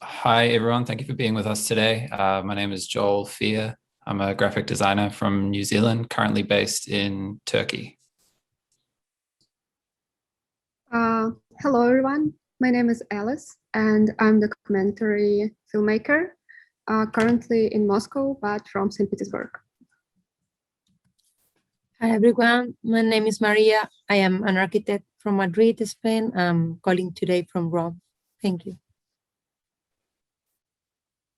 Hi, everyone. Thank you for being with us today. My name is Joel Fear. I'm a graphic designer from New Zealand, currently based in Turkey. Hello, everyone. My name is Alice, and I'm the documentary filmmaker, currently in Moscow, but from St. Petersburg. Hi, everyone. My name is Maria. I am an architect from Madrid, Spain. I'm calling today from Rome. Thank you.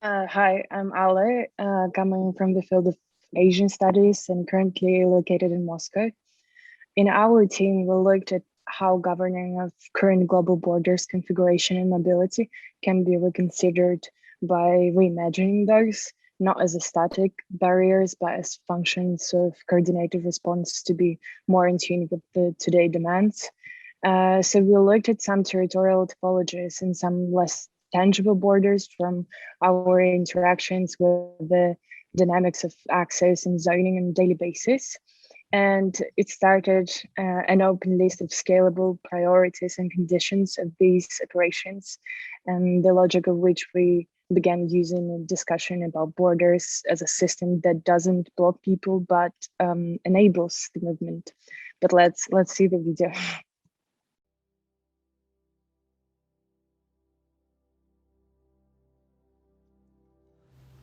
Hi, I'm Alla, coming from the field of Asian studies and currently located in Moscow. In our team, we looked at how governing of current global borders, configuration, and mobility can be reconsidered by reimagining those, not as a static barriers, but as functions of coordinated response to be more in tune with the today demands. So we looked at some territorial topologies and some less tangible borders from our interactions with the dynamics of access and zoning on a daily basis. And it started an open list of scalable priorities and conditions of these operations, and the logic of which we began using a discussion about borders as a system that doesn't block people, but enables the movement. But let's see the video.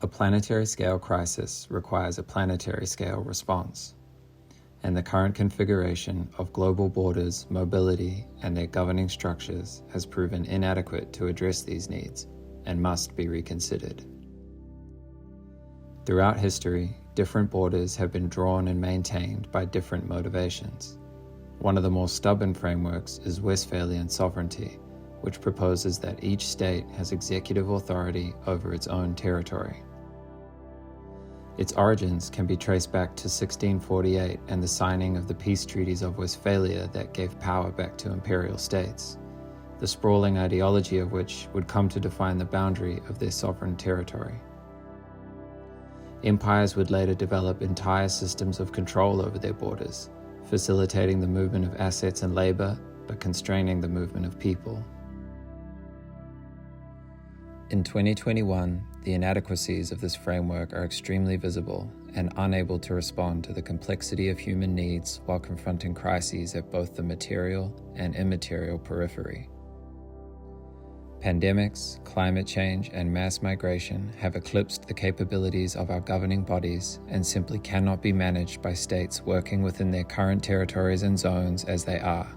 A planetary scale crisis requires a planetary scale response, and the current configuration of global borders, mobility, and their governing structures has proven inadequate to address these needs and must be reconsidered. Throughout history, different borders have been drawn and maintained by different motivations. One of the more stubborn frameworks is Westphalian sovereignty, which proposes that each state has executive authority over its own territory. Its origins can be traced back to 1648 and the signing of the peace treaties of Westphalia that gave power back to imperial states, the sprawling ideology of which would come to define the boundary of their sovereign territory. Empires would later develop entire systems of control over their borders, facilitating the movement of assets and labor, but constraining the movement of people. In 2021, the inadequacies of this framework are extremely visible and unable to respond to the complexity of human needs while confronting crises at both the material and immaterial periphery. Pandemics, climate change, and mass migration have eclipsed the capabilities of our governing bodies and simply cannot be managed by states working within their current territories and zones as they are.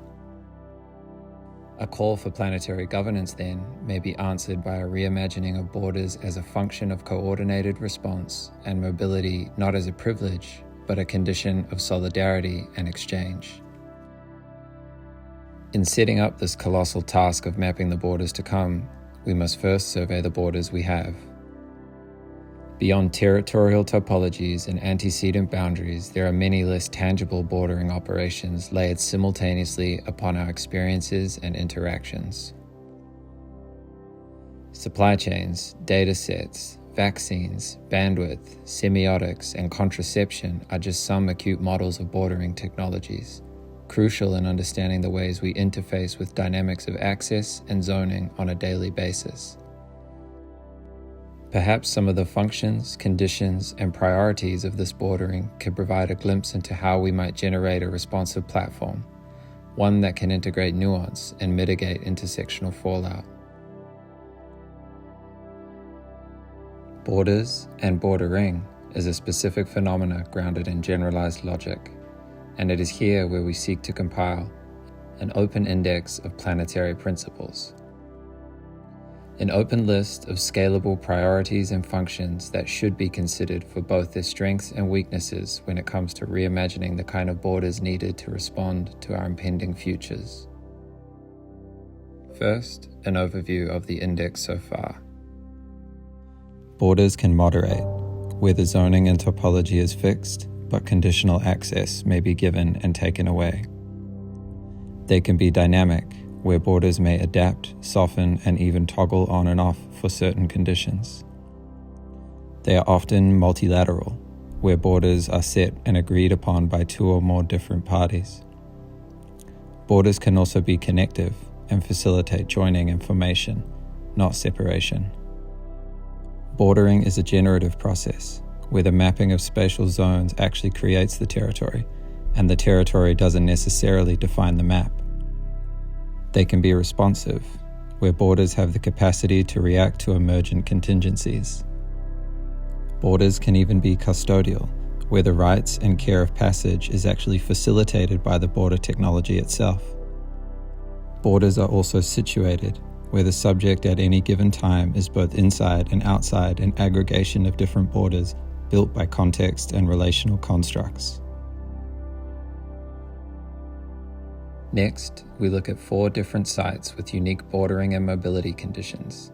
A call for planetary governance, then, may be answered by a reimagining of borders as a function of coordinated response and mobility not as a privilege, but a condition of solidarity and exchange. In setting up this colossal task of mapping the borders to come, we must first survey the borders we have. Beyond territorial topologies and antecedent boundaries, there are many less tangible bordering operations layered simultaneously upon our experiences and interactions. Supply chains, data sets, vaccines, bandwidth, semiotics, and contraception are just some acute models of bordering technologies, crucial in understanding the ways we interface with dynamics of access and zoning on a daily basis. Perhaps some of the functions, conditions, and priorities of this bordering could provide a glimpse into how we might generate a responsive platform, one that can integrate nuance and mitigate intersectional fallout. Borders and bordering is a specific phenomena grounded in generalized logic, and it is here where we seek to compile an open index of planetary principles. An open list of scalable priorities and functions that should be considered for both their strengths and weaknesses when it comes to reimagining the kind of borders needed to respond to our impending futures. First, an overview of the index so far. Borders can moderate, where the zoning and topology is fixed, but conditional access may be given and taken away. They can be dynamic, where borders may adapt, soften, and even toggle on and off for certain conditions. They are often multilateral, where borders are set and agreed upon by two or more different parties. Borders can also be connective and facilitate joining and formation, not separation. Bordering is a generative process, where the mapping of spatial zones actually creates the territory, and the territory doesn't necessarily define the map. They can be responsive, where borders have the capacity to react to emergent contingencies. Borders can even be custodial, where the rights and care of passage is actually facilitated by the border technology itself. Borders are also situated, where the subject at any given time is both inside and outside an aggregation of different borders built by context and relational constructs. Next, we look at 4 different sites with unique bordering and mobility conditions,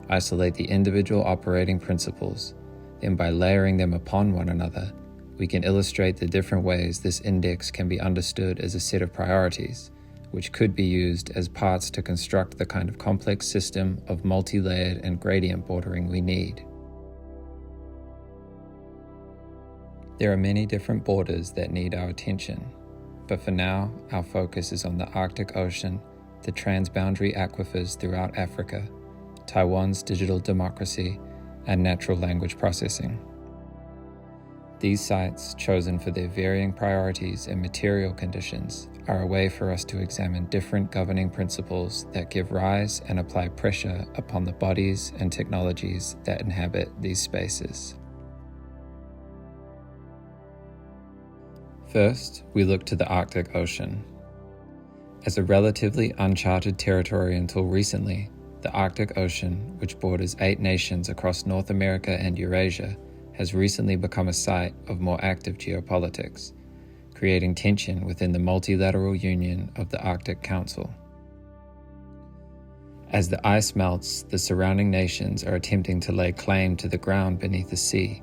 isolate the individual operating principles, then by layering them upon one another, we can illustrate the different ways this index can be understood as a set of priorities, which could be used as parts to construct the kind of complex system of multi-layered and gradient bordering we need. There are many different borders that need our attention, but for now, our focus is on the Arctic Ocean, the transboundary aquifers throughout Africa, Taiwan's digital democracy, and natural language processing. These sites, chosen for their varying priorities and material conditions, are a way for us to examine different governing principles that give rise and apply pressure upon the bodies and technologies that inhabit these spaces. First, we look to the Arctic Ocean. As a relatively uncharted territory until recently, the Arctic Ocean, which borders 8 nations across North America and Eurasia, has recently become a site of more active geopolitics, creating tension within the multilateral union of the Arctic Council. As the ice melts, the surrounding nations are attempting to lay claim to the ground beneath the sea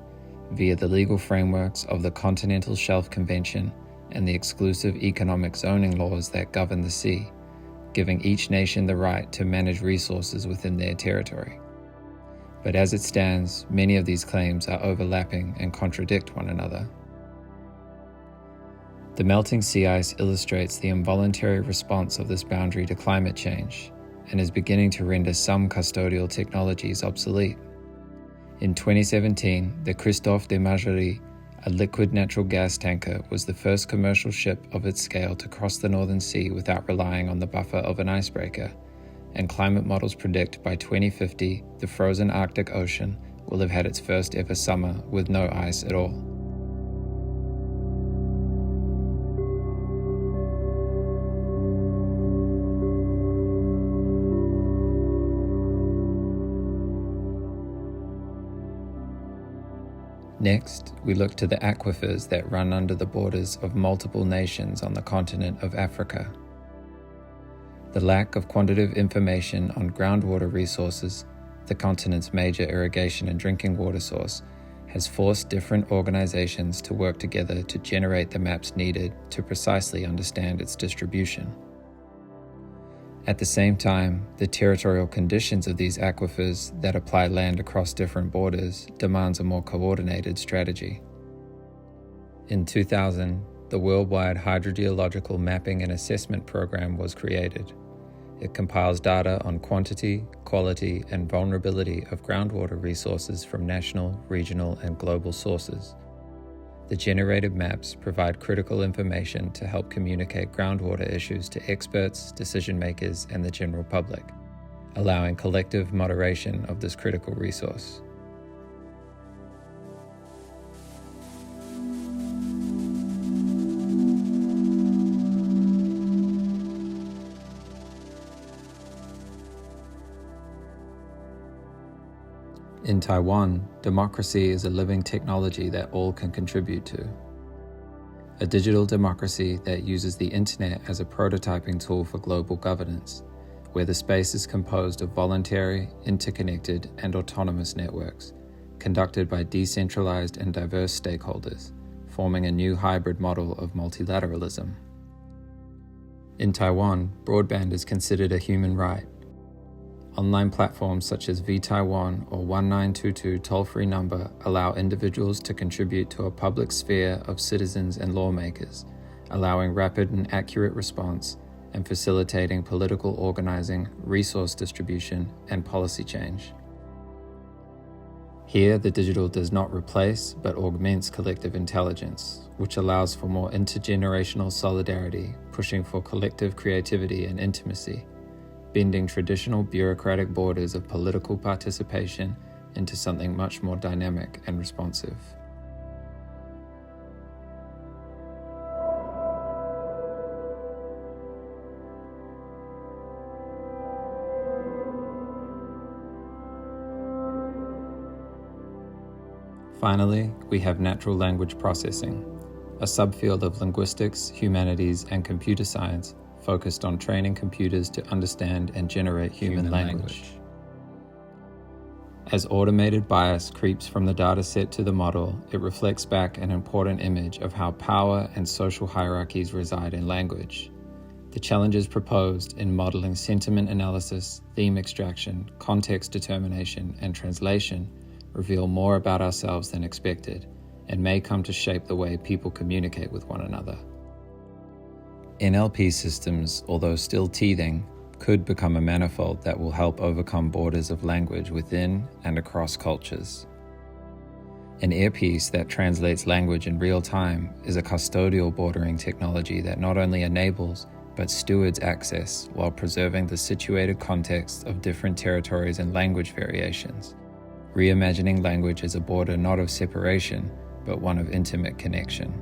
via the legal frameworks of the Continental Shelf Convention and the exclusive economic zoning laws that govern the sea, giving each nation the right to manage resources within their territory. But as it stands, many of these claims are overlapping and contradict one another. The melting sea ice illustrates the involuntary response of this boundary to climate change and is beginning to render some custodial technologies obsolete. In 2017, the Christophe de Margerie, a liquid natural gas tanker, was the first commercial ship of its scale to cross the Northern Sea without relying on the buffer of an icebreaker, and climate models predict by 2050 the frozen Arctic Ocean will have had its first ever summer with no ice at all. Next, we look to the aquifers that run under the borders of multiple nations on the continent of Africa. The lack of quantitative information on groundwater resources, the continent's major irrigation and drinking water source, has forced different organizations to work together to generate the maps needed to precisely understand its distribution. At the same time, the territorial conditions of these aquifers that apply land across different borders demands a more coordinated strategy. In 2000, the Worldwide Hydrogeological Mapping and Assessment Program was created. It compiles data on quantity, quality, and vulnerability of groundwater resources from national, regional, and global sources. The generated maps provide critical information to help communicate groundwater issues to experts, decision makers, and the general public, allowing collective moderation of this critical resource. In Taiwan, democracy is a living technology that all can contribute to. A digital democracy that uses the internet as a prototyping tool for global governance, where the space is composed of voluntary, interconnected, and autonomous networks, conducted by decentralized and diverse stakeholders, forming a new hybrid model of multilateralism. In Taiwan, broadband is considered a human right. Online platforms such as vTaiwan or 1922 toll-free number allow individuals to contribute to a public sphere of citizens and lawmakers, allowing rapid and accurate response and facilitating political organizing, resource distribution, and policy change. Here, the digital does not replace but augments collective intelligence, which allows for more intergenerational solidarity, pushing for collective creativity and intimacy, bending traditional bureaucratic borders of political participation into something much more dynamic and responsive. Finally, we have natural language processing, a subfield of linguistics, humanities, and computer science focused on training computers to understand and generate human language. As automated bias creeps from the dataset to the model, it reflects back an important image of how power and social hierarchies reside in language. The challenges proposed in modeling sentiment analysis, theme extraction, context determination, and translation reveal more about ourselves than expected, and may come to shape the way people communicate with one another. NLP systems, although still teething, could become a manifold that will help overcome borders of language within and across cultures. An earpiece that translates language in real time is a custodial bordering technology that not only enables but stewards access while preserving the situated context of different territories and language variations, reimagining language as a border not of separation, but one of intimate connection.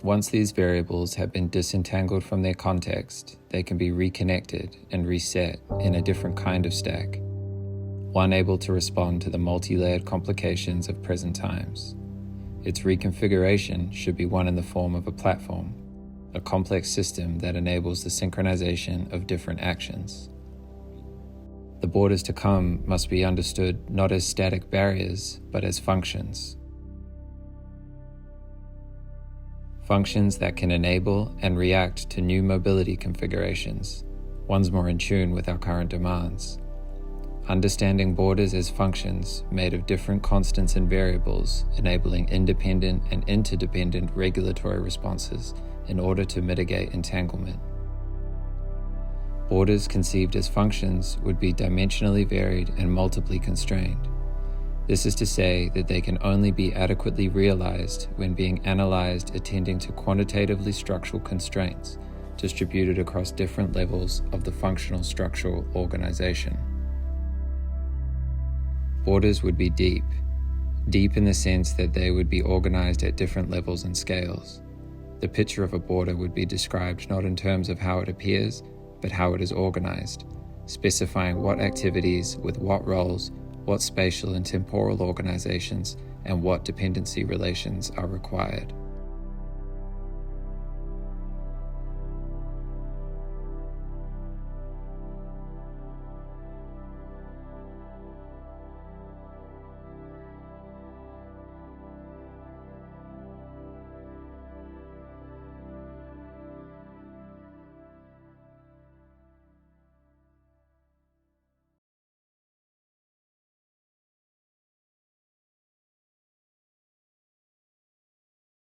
Once these variables have been disentangled from their context, they can be reconnected and reset in a different kind of stack, one able to respond to the multi-layered complications of present times. Its reconfiguration should be one in the form of a platform, a complex system that enables the synchronization of different actions. The borders to come must be understood not as static barriers, but as functions. Functions that can enable and react to new mobility configurations, ones more in tune with our current demands. Understanding borders as functions made of different constants and variables, enabling independent and interdependent regulatory responses in order to mitigate entanglement. Borders conceived as functions would be dimensionally varied and multiply constrained. This is to say that they can only be adequately realized when being analyzed attending to quantitatively structural constraints distributed across different levels of the functional structural organization. Borders would be deep in the sense that they would be organized at different levels and scales. The picture of a border would be described not in terms of how it appears, but how it is organized, specifying what activities with what roles, what spatial and temporal organizations, and what dependency relations are required.